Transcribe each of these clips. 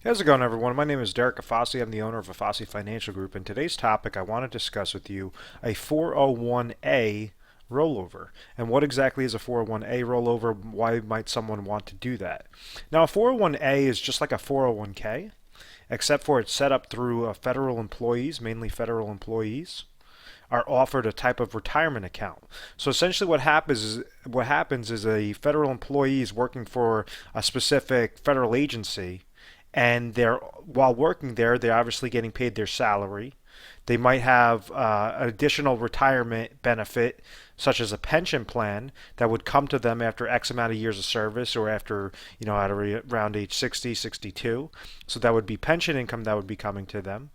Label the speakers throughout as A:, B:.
A: How's it going, everyone? My name is Derek Afasi. I'm the owner of Afasi Financial Group. And today's topic, I want to discuss with you a 401a rollover. And what exactly is a 401a rollover? Why might someone want to do that? Now, a 401a is just like a 401k, except for it's set up through federal employees, mainly federal employees are offered a type of retirement account. So essentially what happens is a federal employee is working for a specific federal agency, and they're while working there, they're obviously getting paid their salary. They might have an additional retirement benefit, such as a pension plan that would come to them after X amount of years of service, or after, at around age 60, 62. So that would be pension income that would be coming to them.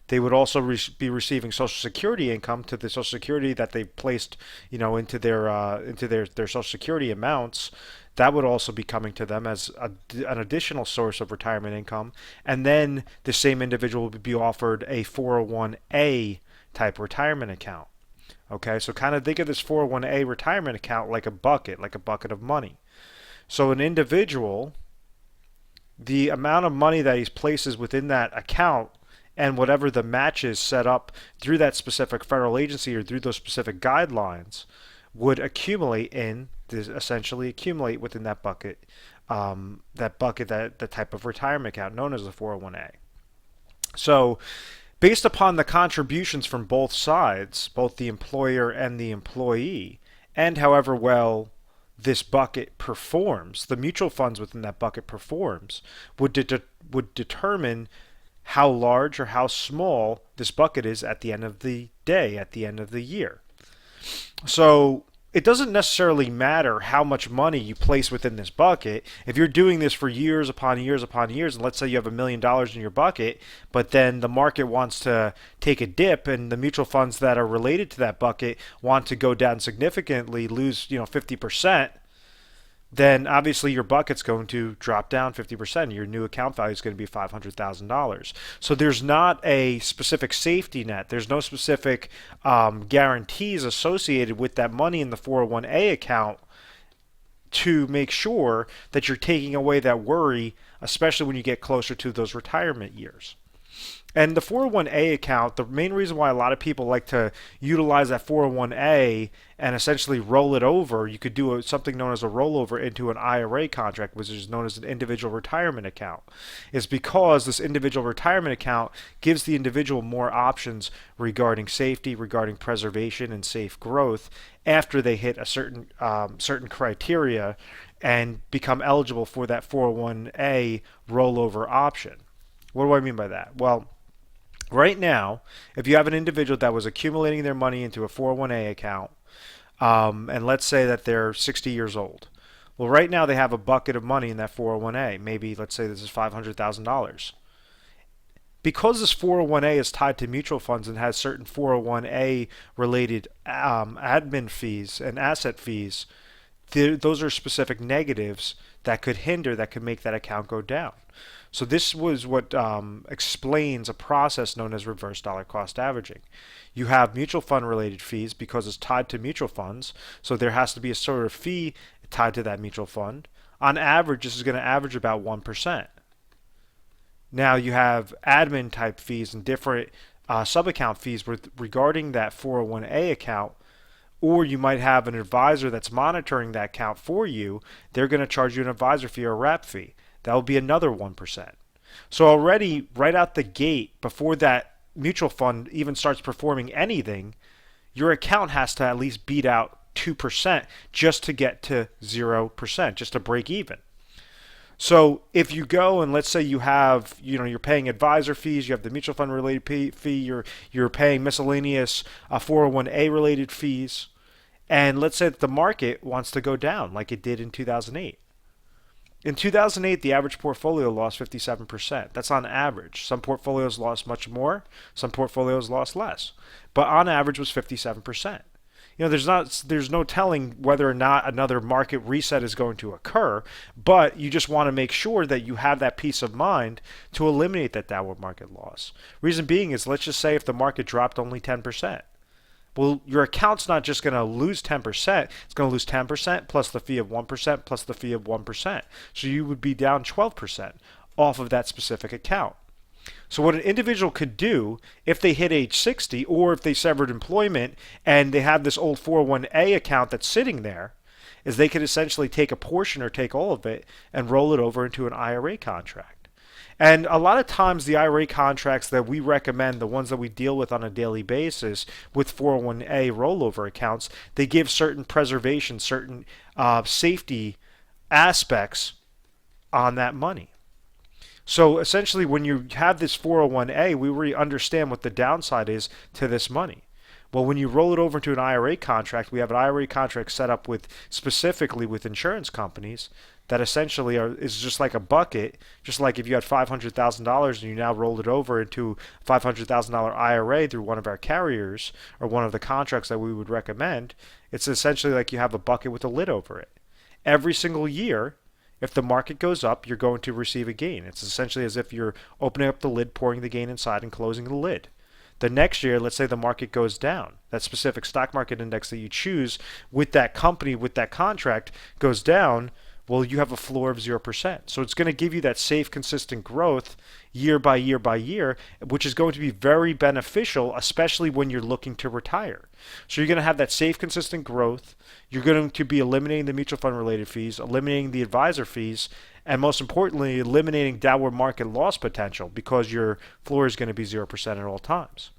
A: They would also be receiving Social Security income to the Social Security that they placed, into their Social Security amounts. That would also be coming to them as an additional source of retirement income. And then the same individual would be offered a 401a type retirement account. Okay, so kind of think of this 401a retirement account like a bucket of money. So an individual, the amount of money that he places within that account and whatever the match is set up through that specific federal agency or through those specific guidelines would essentially accumulate within that bucket, that the type of retirement account known as the 401a. So based upon the contributions from both sides, both the employer and the employee, and however well this bucket performs, the mutual funds within that bucket performs, would determine how large or how small this bucket is at the end of the day, at the end of the year. So it doesn't necessarily matter how much money you place within this bucket. If you're doing this for years upon years upon years, and let's say you have $1 million in your bucket, but then the market wants to take a dip and the mutual funds that are related to that bucket want to go down significantly, lose 50%, then obviously your bucket's going to drop down 50%. Your new account value is going to be $500,000. So there's not a specific safety net. There's no specific guarantees associated with that money in the 401a account to make sure that you're taking away that worry, especially when you get closer to those retirement years. And the 401a account, the main reason why a lot of people like to utilize that 401a and essentially roll it over, you could do something known as a rollover into an IRA contract, which is known as an individual retirement account, is because this individual retirement account gives the individual more options regarding safety, regarding preservation and safe growth after they hit a certain criteria and become eligible for that 401a rollover option. What do I mean by that? Well, right now, if you have an individual that was accumulating their money into a 401a account, and let's say that they're 60 years old. Well, right now they have a bucket of money in that 401a. Maybe let's say this is $500,000. Because this 401a is tied to mutual funds and has certain 401a related admin fees and asset fees, those are specific negatives that could make that account go down. So this was what explains a process known as reverse dollar cost averaging. You have mutual fund related fees because it's tied to mutual funds, so there has to be a sort of fee tied to that mutual fund. On average, this is going to average about 1%. Now you have admin type fees and different sub-account fees regarding that 401a account, or you might have an advisor that's monitoring that account for you. They're going to charge you an advisor fee or a wrap fee. That will be another 1%. So already, right out the gate, before that mutual fund even starts performing anything, your account has to at least beat out 2% just to get to 0%, just to break even. So if you go and let's say you have, you're paying advisor fees, you have the mutual fund related fee, you're paying miscellaneous 401a related fees, and let's say that the market wants to go down like it did in 2008. In 2008, the average portfolio lost 57%. That's on average. Some portfolios lost much more, some portfolios lost less, but on average was 57%. There's no telling whether or not another market reset is going to occur, but you just want to make sure that you have that peace of mind to eliminate that downward market loss. Reason being is, let's just say if the market dropped only 10%. Well, your account's not just going to lose 10%, it's going to lose 10% plus the fee of 1% plus the fee of 1%. So you would be down 12%. off of that specific account. So what an individual could do if they hit age 60 or if they severed employment and they have this old 401a account that's sitting there is they could essentially take a portion or take all of it and roll it over into an IRA contract. And a lot of times the IRA contracts that we recommend, the ones that we deal with on a daily basis with 401a rollover accounts, they give certain preservation, certain safety aspects on that money. So essentially, when you have this 401a, we really understand what the downside is to this money. Well, when you roll it over into an IRA contract, we have an IRA contract set up with specifically with insurance companies that essentially is just like a bucket, just like if you had $500,000 and you now rolled it over into a $500,000 IRA through one of our carriers or one of the contracts that we would recommend, it's essentially like you have a bucket with a lid over it. Every single year, if the market goes up, you're going to receive a gain. It's essentially as if you're opening up the lid, pouring the gain inside, and closing the lid. The next year, let's say the market goes down. That specific stock market index that you choose with that company, with that contract, goes down. Well, you have a floor of 0%. So it's going to give you that safe, consistent growth year by year by year, which is going to be very beneficial, especially when you're looking to retire. So you're going to have that safe, consistent growth. You're going to be eliminating the mutual fund related fees, eliminating the advisor fees, and most importantly, eliminating downward market loss potential because your floor is going to be 0% at all times.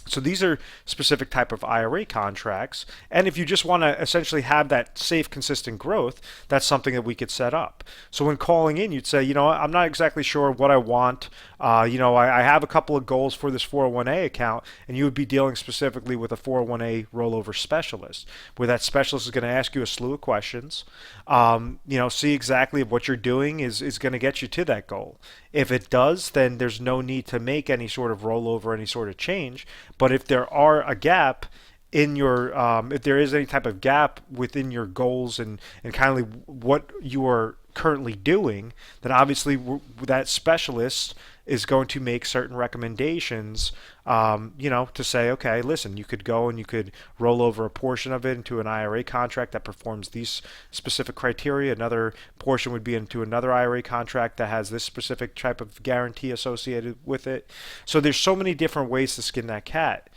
A: So these are specific type of IRA contracts. And if you just want to essentially have that safe, consistent growth, that's something that we could set up. So when calling in, you'd say, I'm not exactly sure what I want. I have a couple of goals for this 401a account, and you would be dealing specifically with a 401a rollover specialist, where that specialist is going to ask you a slew of questions, see exactly if what you're doing is going to get you to that goal. If it does, then there's no need to make any sort of rollover, any sort of change. But if there are a gap in your, if there is any type of gap within your goals and kind of what you are currently doing, then obviously that specialist is going to make certain recommendations, to say, okay, listen, you could go and you could roll over a portion of it into an IRA contract that performs these specific criteria. Another portion would be into another IRA contract that has this specific type of guarantee associated with it. So there's so many different ways to skin that cat.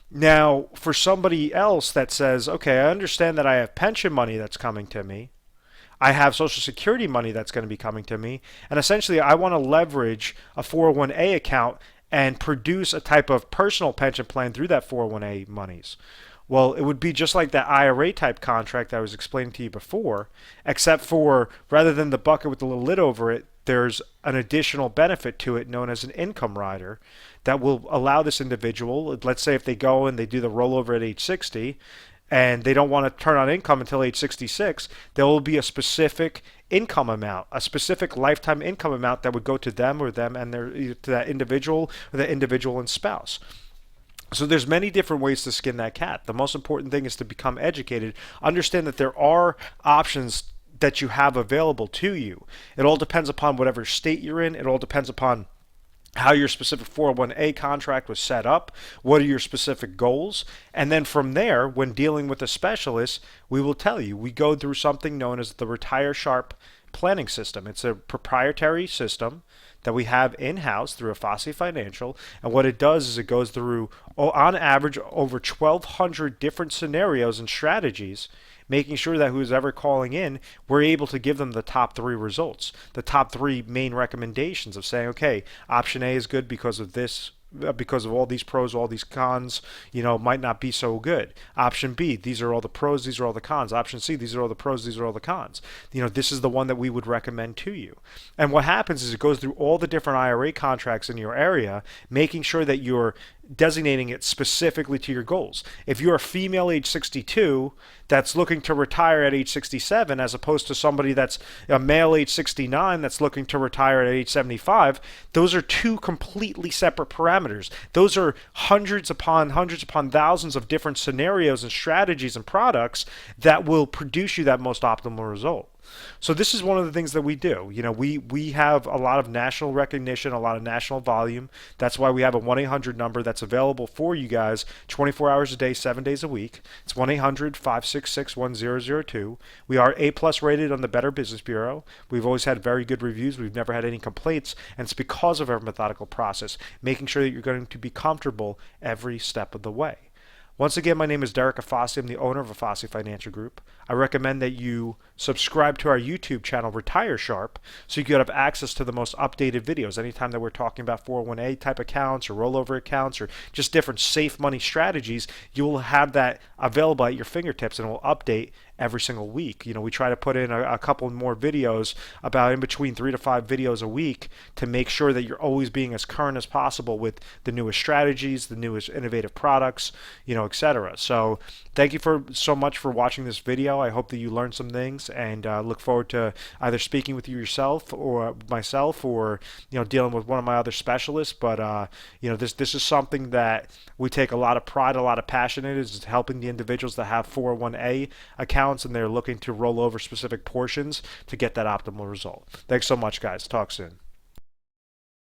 A: Now, for somebody else that says, okay, I understand that I have pension money that's coming to me, I have Social Security money that's going to be coming to me, and essentially I want to leverage a 401a account and produce a type of personal pension plan through that 401a monies. Well, it would be just like that IRA type contract I was explaining to you before, except for rather than the bucket with the little lid over it, there's an additional benefit to it known as an income rider that will allow this individual, let's say if they go and they do the rollover at age 60, and they don't want to turn on income until age 66, there will be a specific income amount, a specific lifetime income amount that would go to them or them and to that individual or the individual and spouse. So there's many different ways to skin that cat. The most important thing is to become educated, understand that there are options that you have available to you. It all depends upon whatever state you're in. It all depends upon how your specific 401a contract was set up, what are your specific goals, and then from there, when dealing with a specialist, we will tell you. We go through something known as the Retire Sharp planning system. It's a proprietary system that we have in-house through Afasi Financial, and what it does is it goes through, on average, over 1,200 different scenarios and strategies, making sure that who's ever calling in, we're able to give them the top 3 results, the top 3 main recommendations of saying, okay, option A is good because of this, because of all these pros, all these cons, might not be so good. Option B, these are all the pros, these are all the cons. Option C, these are all the pros, these are all the cons. This is the one that we would recommend to you. And what happens is it goes through all the different IRA contracts in your area, making sure that you're designating it specifically to your goals. If you're a female age 62 that's looking to retire at age 67, as opposed to somebody that's a male age 69 that's looking to retire at age 75, those are 2 completely separate parameters. Those are hundreds upon thousands of different scenarios and strategies and products that will produce you that most optimal result. So this is one of the things that we do. We have a lot of national recognition, a lot of national volume. That's why we have a 1-800 number that's available for you guys 24 hours a day, 7 days a week. It's 1-800-566-1002. We are A+ rated on the Better Business Bureau. We've always had very good reviews. We've never had any complaints, and it's because of our methodical process, making sure that you're going to be comfortable every step of the way. Once again, my name is Derek Afasi. I'm the owner of Afasi Financial Group. I recommend that you subscribe to our YouTube channel, Retire Sharp, so you can have access to the most updated videos. Anytime that we're talking about 401a type accounts or rollover accounts or just different safe money strategies, you will have that available at your fingertips, and it will update every single week. We try to put in a couple more videos, about in between 3 to 5 videos a week, to make sure that you're always being as current as possible with the newest strategies, the newest innovative products, etc. So thank you so much for watching this video. I hope that you learned some things, and look forward to either speaking with you yourself or myself, or dealing with one of my other specialists. But this is something that we take a lot of pride, a lot of passion in, is helping the individuals that have 401a accounts and they're looking to roll over specific portions to get that optimal result. Thanks so much, guys. Talk soon.